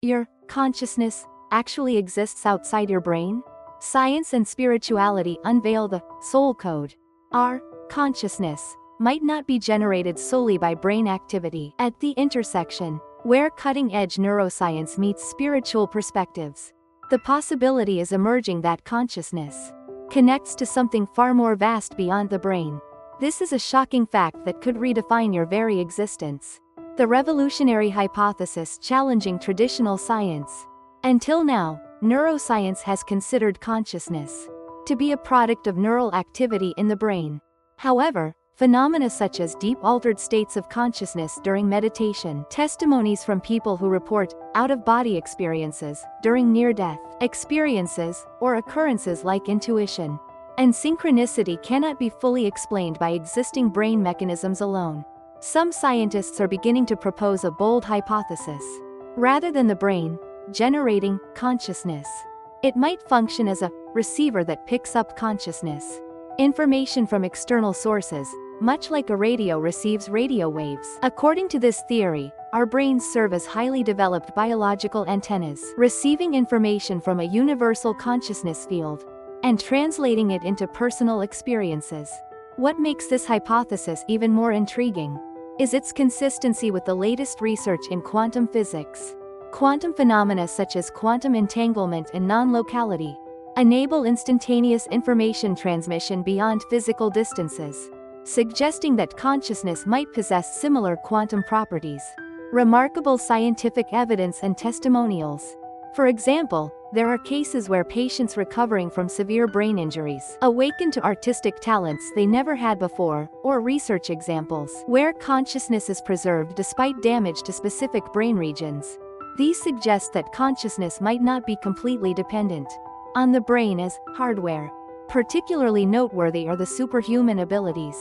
your consciousness actually exists outside your brain? Science and spirituality unveil the soul code. Our consciousness might not be generated solely by brain activity. At the intersection, where cutting-edge neuroscience meets spiritual perspectives, the possibility is emerging that consciousness connects to something far more vast beyond the brain. This is a shocking fact that could redefine your very existence. The revolutionary hypothesis challenging traditional science. Until now, neuroscience has considered consciousness to be a product of neural activity in the brain. However, phenomena such as deep altered states of consciousness during meditation, testimonies from people who report out-of-body experiences during near-death experiences, or occurrences like intuition and synchronicity cannot be fully explained by existing brain mechanisms alone. Some scientists are beginning to propose a bold hypothesis. Rather than the brain generating consciousness, it might function as a receiver that picks up consciousness information from external sources, much like a radio receives radio waves. According to this theory, our brains serve as highly developed biological antennas, receiving information from a universal consciousness field and translating it into personal experiences. What makes this hypothesis even more intriguing is its consistency with the latest research in quantum physics. Quantum phenomena such as quantum entanglement and non-locality enable instantaneous information transmission beyond physical distances, suggesting that consciousness might possess similar quantum properties. Remarkable scientific evidence and testimonials. For example, there are cases where patients recovering from severe brain injuries awaken to artistic talents they never had before, or research examples where consciousness is preserved despite damage to specific brain regions. These suggest that consciousness might not be completely dependent on the brain as hardware. Particularly noteworthy are the superhuman abilities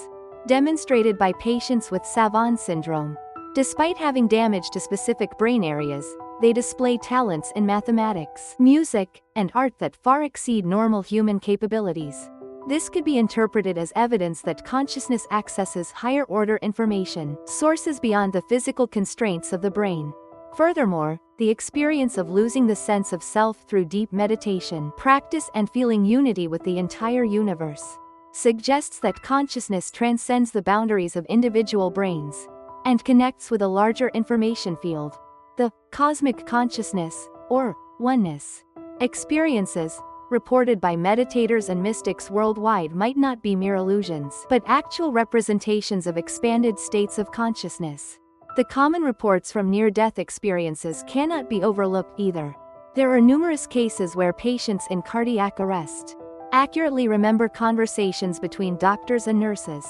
demonstrated by patients with Savant syndrome. Despite having damage to specific brain areas, they display talents in mathematics, music, and art that far exceed normal human capabilities. This could be interpreted as evidence that consciousness accesses higher-order information sources beyond the physical constraints of the brain. Furthermore, the experience of losing the sense of self through deep meditation, practice and feeling unity with the entire universe suggests that consciousness transcends the boundaries of individual brains and connects with a larger information field. The cosmic consciousness, or oneness, experiences reported by meditators and mystics worldwide might not be mere illusions, but actual representations of expanded states of consciousness. The common reports from near-death experiences cannot be overlooked either. There are numerous cases where patients in cardiac arrest accurately remember conversations between doctors and nurses,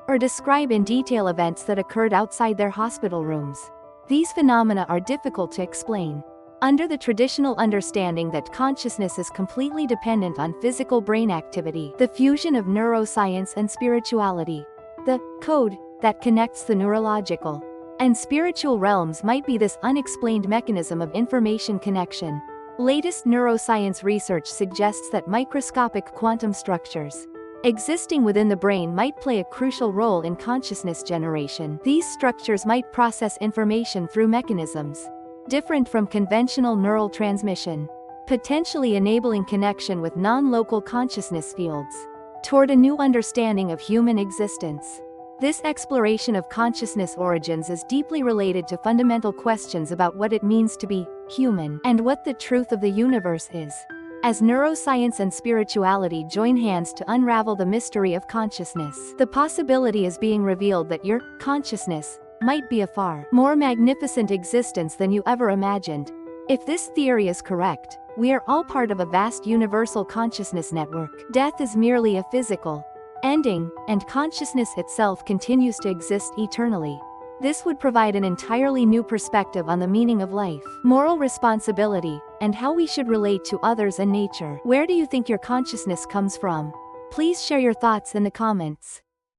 or describe in detail events that occurred outside their hospital rooms. These phenomena are difficult to explain under the traditional understanding that consciousness is completely dependent on physical brain activity. The fusion of neuroscience and spirituality, the code that connects the neurological and spiritual realms, might be this unexplained mechanism of information connection. Latest neuroscience research suggests that microscopic quantum structures existing within the brain might play a crucial role in consciousness generation. These structures might process information through mechanisms different from conventional neural transmission, potentially enabling connection with non-local consciousness fields toward a new understanding of human existence. This exploration of consciousness origins is deeply related to fundamental questions about what it means to be human and what the truth of the universe is. As neuroscience and spirituality join hands to unravel the mystery of consciousness, the possibility is being revealed that your consciousness might be a far more magnificent existence than you ever imagined. If this theory is correct, we are all part of a vast universal consciousness network. Death is merely a physical ending, and consciousness itself continues to exist eternally. This would provide an entirely new perspective on the meaning of life, moral responsibility, and how we should relate to others and nature. Where do you think your consciousness comes from? Please share your thoughts in the comments.